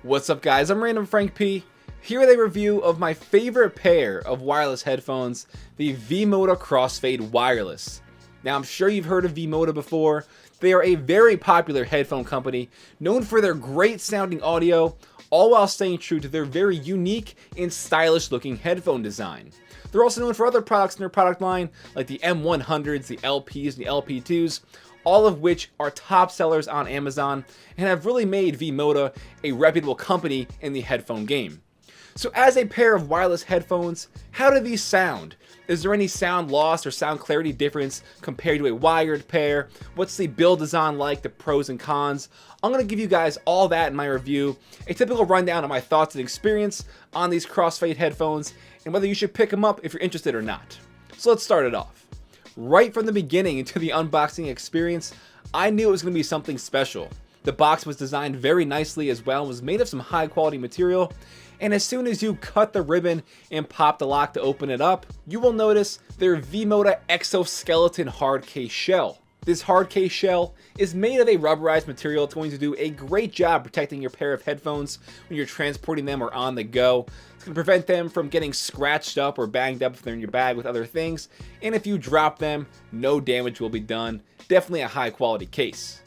What's up guys, I'm Random Frank P, here with a review of my favorite pair of wireless headphones, the MODA Crossfade Wireless. Now I'm sure you've heard of MODA before. They are a very popular headphone company, known for their great sounding audio, all while staying true to their very unique and stylish looking headphone design. They're also known for other products in their product line, like the M100s, the LPs, and the LP2s, all of which are top sellers on Amazon and have really made MODA a reputable company in the headphone game. So as a pair of wireless headphones, how do these sound? Is there any sound loss or sound clarity difference compared to a wired pair? What's the build design like, the pros and cons? I'm going to give you guys all that in my review, a typical rundown of my thoughts and experience on these Crossfade headphones, and whether you should pick them up if you're interested or not. So let's start it off. Right from the beginning into the unboxing experience, I knew it was going to be something special. The box was designed very nicely as well and was made of some high quality material. And as soon as you cut the ribbon and pop the lock to open it up, you will notice their MODA exoskeleton hard case shell. This hard case shell is made of a rubberized material. It's going to do a great job protecting your pair of headphones when you're transporting them or on the go. It's going to prevent them from getting scratched up or banged up if they're in your bag with other things. And if you drop them, no damage will be done. Definitely a high quality case.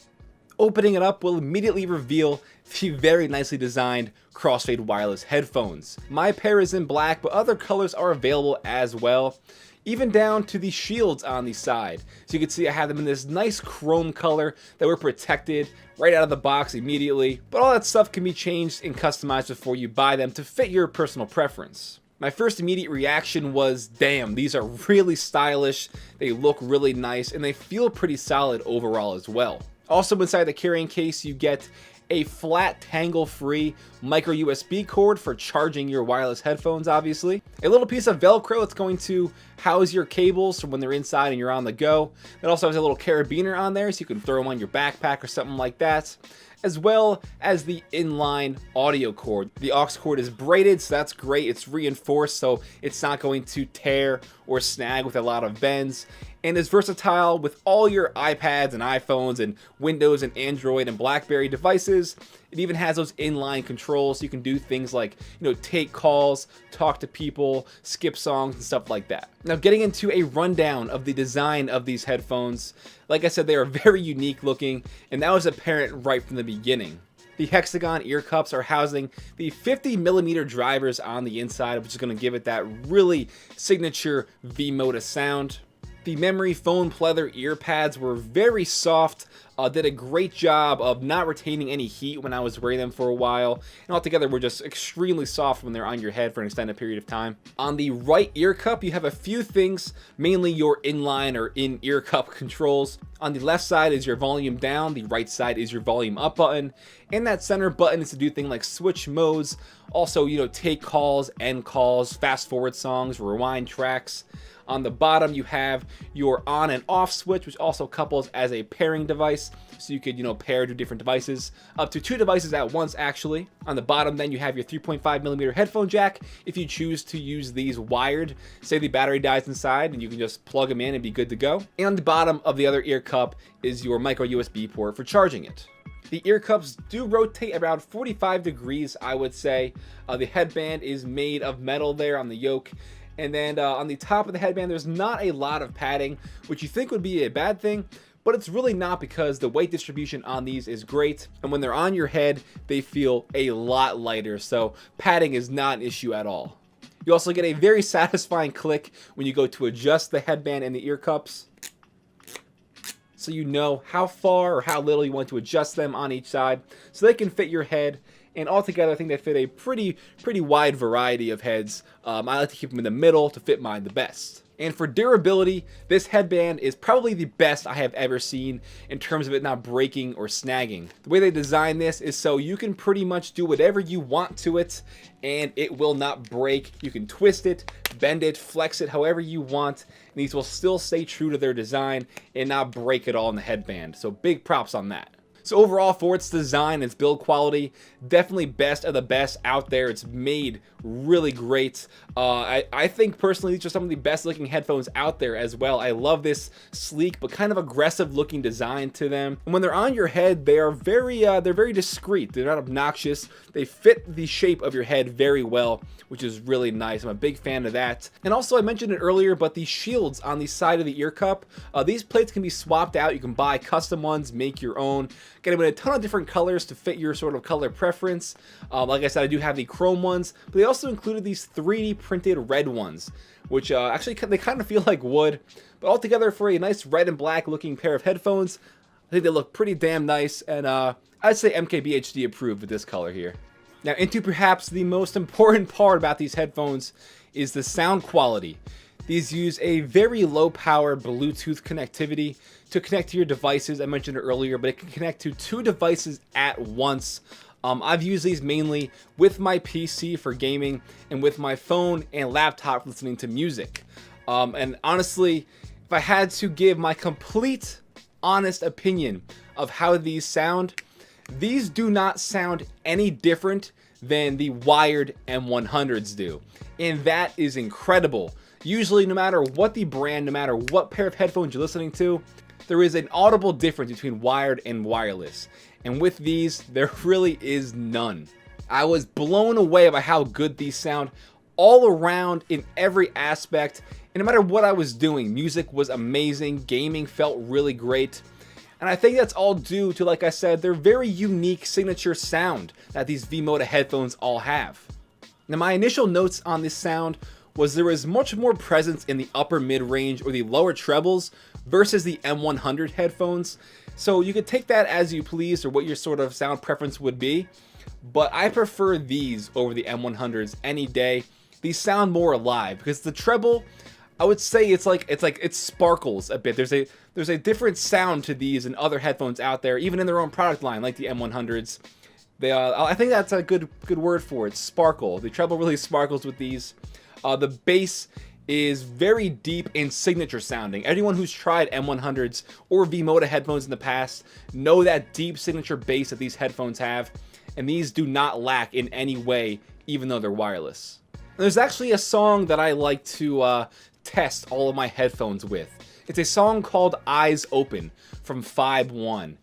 Opening it up will immediately reveal the very nicely designed Crossfade wireless headphones. My pair is in black, but other colors are available as well, even down to the shields on the side. So you can see I have them in this nice chrome color that were protected right out of the box immediately, but all that stuff can be changed and customized before you buy them to fit your personal preference. My first immediate reaction was, damn, these are really stylish, they look really nice, and they feel pretty solid overall as well. Also inside the carrying case you get a flat tangle-free micro USB cord for charging your wireless headphones, obviously. A little piece of Velcro that's going to house your cables for when they're inside and you're on the go. It also has a little carabiner on there so you can throw them on your backpack or something like that, as well as the inline audio cord. The aux cord is braided, so that's great. It's reinforced, so it's not going to tear or snag with a lot of bends, and is versatile with all your iPads and iPhones and Windows and Android and BlackBerry devices. It even has those inline controls, so you can do things like, take calls, talk to people, skip songs, and stuff like that. Now, getting into a rundown of the design of these headphones, like I said, they are very unique looking, and that was apparent right from the beginning. The hexagon ear cups are housing the 50mm drivers on the inside, which is going to give it that really signature MODA sound. The memory foam pleather ear pads were very soft, did a great job of not retaining any heat when I was wearing them for a while, and altogether were just extremely soft when they're on your head for an extended period of time. On the right ear cup, you have a few things, mainly your inline or in-ear cup controls. On the left side is your volume down, the right side is your volume up button, and that center button is to do things like switch modes, also, take calls, end calls, fast forward songs, rewind tracks. On the bottom, you have your on and off switch, which also couples as a pairing device, so you could, pair to different devices, up to 2 devices at once, actually. On the bottom, then you have your 3.5mm headphone jack, if you choose to use these wired. Say the battery dies inside, and you can just plug them in and be good to go. And on the bottom of the other ear cup is your micro USB port for charging it. The ear cups do rotate around 45 degrees, I would say. The headband is made of metal there on the yoke. And then on the top of the headband, there's not a lot of padding, which you think would be a bad thing, but it's really not, because the weight distribution on these is great. And when they're on your head, they feel a lot lighter. So padding is not an issue at all. You also get a very satisfying click when you go to adjust the headband and the ear cups, so you know how far or how little you want to adjust them on each side, so they can fit your head. And altogether, I think they fit a pretty wide variety of heads. I like to keep them in the middle to fit mine the best. And for durability, this headband is probably the best I have ever seen in terms of it not breaking or snagging. The way they designed this is so you can pretty much do whatever you want to it, and it will not break. You can twist it, bend it, flex it however you want, and these will still stay true to their design and not break at all in the headband. So big props on that. So overall, for its design, its build quality, definitely best of the best out there. It's made really great. I think personally these are some of the best looking headphones out there as well. I love this sleek but kind of aggressive looking design to them. And when they're on your head, they are very discreet. They're not obnoxious. They fit the shape of your head very well, which is really nice. I'm a big fan of that. And also, I mentioned it earlier, but the shields on the side of the ear cup, these plates can be swapped out. You can buy custom ones, make your own, get them in a ton of different colors to fit your sort of color preference. Like I said, I do have the chrome ones, but they also included these 3D printed red ones, which actually they kind of feel like wood, but altogether for a nice red and black looking pair of headphones, I think they look pretty damn nice, and I'd say MKBHD approved with this color here. Now, into perhaps the most important part about these headphones is the sound quality. These use a very low power Bluetooth connectivity to connect to your devices. I mentioned it earlier, but it can connect to 2 devices at once. I've used these mainly with my PC for gaming and with my phone and laptop listening to music. And honestly, if I had to give my complete honest opinion of how these sound, these do not sound any different than the wired M100s do. And that is incredible. Usually, no matter what the brand, no matter what pair of headphones you're listening to, there is an audible difference between wired and wireless. And with these, there really is none. I was blown away by how good these sound all around in every aspect. And no matter what I was doing, music was amazing, gaming felt really great. And I think that's all due to, like I said, their very unique signature sound that these V-MODA headphones all have. Now, my initial notes on this sound was there was much more presence in the upper mid-range or the lower trebles versus the M100 headphones. So you could take that as you please or what your sort of sound preference would be. But I prefer these over the M100s any day. These sound more alive because the treble, I would say it sparkles a bit. There's a different sound to these and other headphones out there, even in their own product line, like the M100s. I think that's a good word for it. Sparkle. The treble really sparkles with these. The bass is very deep and signature sounding. Anyone who's tried M100s or V-MODA headphones in the past know that deep signature bass that these headphones have, and these do not lack in any way, even though they're wireless. And there's actually a song that I like to test all of my headphones with. It's a song called Eyes Open from 5-1.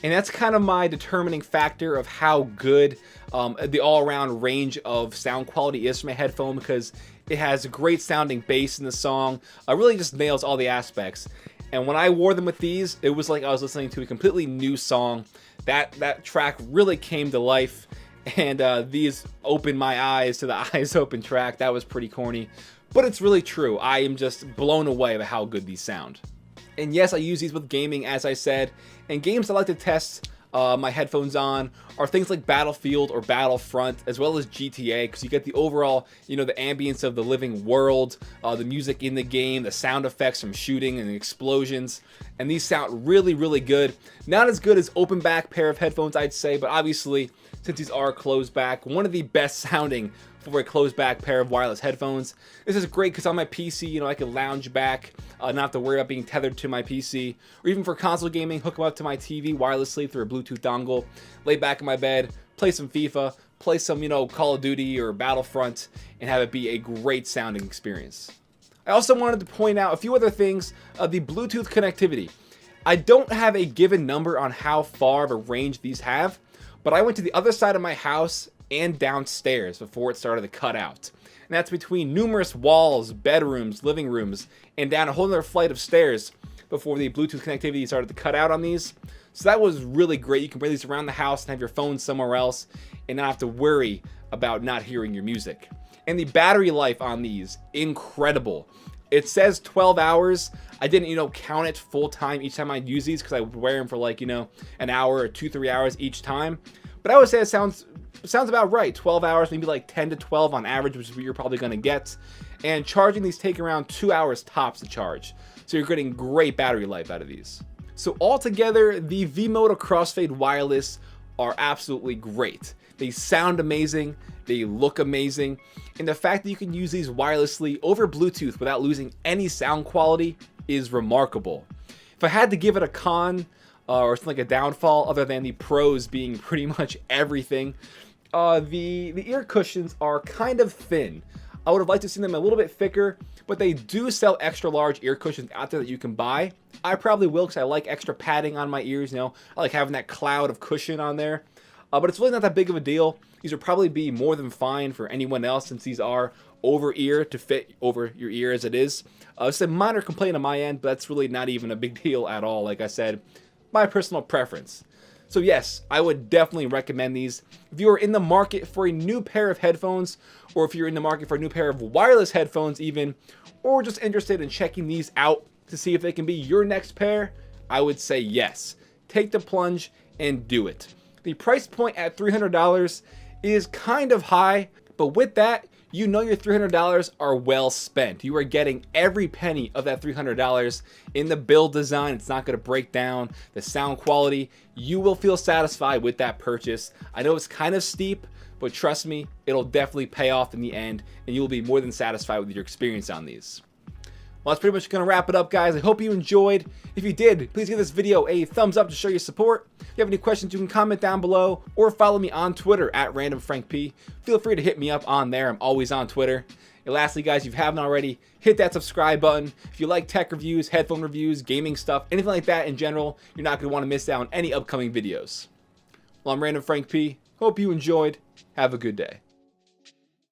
And that's kind of my determining factor of how good the all-around range of sound quality is for my headphone, because it has a great sounding bass in the song. It really just nails all the aspects. And when I wore them with these, it was like I was listening to a completely new song. That track really came to life, and these opened my eyes to the Eyes Open track. That was pretty corny, but it's really true. I am just blown away by how good these sound. And yes, I use these with gaming, as I said, and games I like to test my headphones on are things like Battlefield or Battlefront, as well as GTA, because you get the overall, the ambience of the living world, the music in the game, the sound effects from shooting and explosions, and these sound really, really good. Not as good as open back pair of headphones, I'd say, but obviously, since these are closed back, one of the best sounding for a closed back pair of wireless headphones. This is great because on my PC, I can lounge back, not have to worry about being tethered to my PC, or even for console gaming, hook them up to my TV wirelessly through a Bluetooth dongle, lay back in my bed, play some FIFA, play some, Call of Duty or Battlefront, and have it be a great sounding experience. I also wanted to point out a few other things. The Bluetooth connectivity. I don't have a given number on how far of a range these have, but I went to the other side of my house and downstairs before it started to cut out. And that's between numerous walls, bedrooms, living rooms, and down a whole other flight of stairs before the Bluetooth connectivity started to cut out on these. So that was really great. You can bring these around the house and have your phone somewhere else and not have to worry about not hearing your music. And the battery life on these, incredible. It says 12 hours. I didn't, count it full time each time I use these because I would wear them for like, an hour or 2-3 hours each time. But I would say it sounds about right. 12 hours, maybe like 10 to 12 on average, which is what you're probably going to get. And charging these take around 2 hours tops to charge. So you're getting great battery life out of these. So altogether, the V-MODA Crossfade Wireless are absolutely great. They sound amazing, they look amazing, and the fact that you can use these wirelessly over Bluetooth without losing any sound quality is remarkable. If I had to give it a con, or something like a downfall other than the pros being pretty much everything. The ear cushions are kind of thin. I would have liked to see them a little bit thicker, but they do sell extra large ear cushions out there that you can buy. I probably will because I like extra padding on my ears, you know. I like having that cloud of cushion on there. But it's really not that big of a deal. These would probably be more than fine for anyone else since these are over ear to fit over your ear as it is. It's a minor complaint on my end, but that's really not even a big deal at all. Like I said, my personal preference. So yes, I would definitely recommend these. If you are in the market for a new pair of headphones, or if you're in the market for a new pair of wireless headphones even, or just interested in checking these out to see if they can be your next pair, I would say yes. Take the plunge and do it. The price point at $300 is kind of high, but with that, you know your $300 are well spent. You are getting every penny of that $300 in the build design. It's not going to break down. The sound quality, you will feel satisfied with that purchase. I know it's kind of steep, but trust me, it'll definitely pay off in the end, and you will be more than satisfied with your experience on these. Well, that's pretty much going to wrap it up, guys. I hope you enjoyed. If you did, please give this video a thumbs up to show your support. If you have any questions, you can comment down below or follow me on Twitter at randomfrankp. Feel free to hit me up on there. I'm always on Twitter. And lastly, guys, if you haven't already, hit that subscribe button. If you like tech reviews, headphone reviews, gaming stuff, anything like that in general, you're not going to want to miss out on any upcoming videos. Well, I'm Random Frank P. Hope you enjoyed. Have a good day.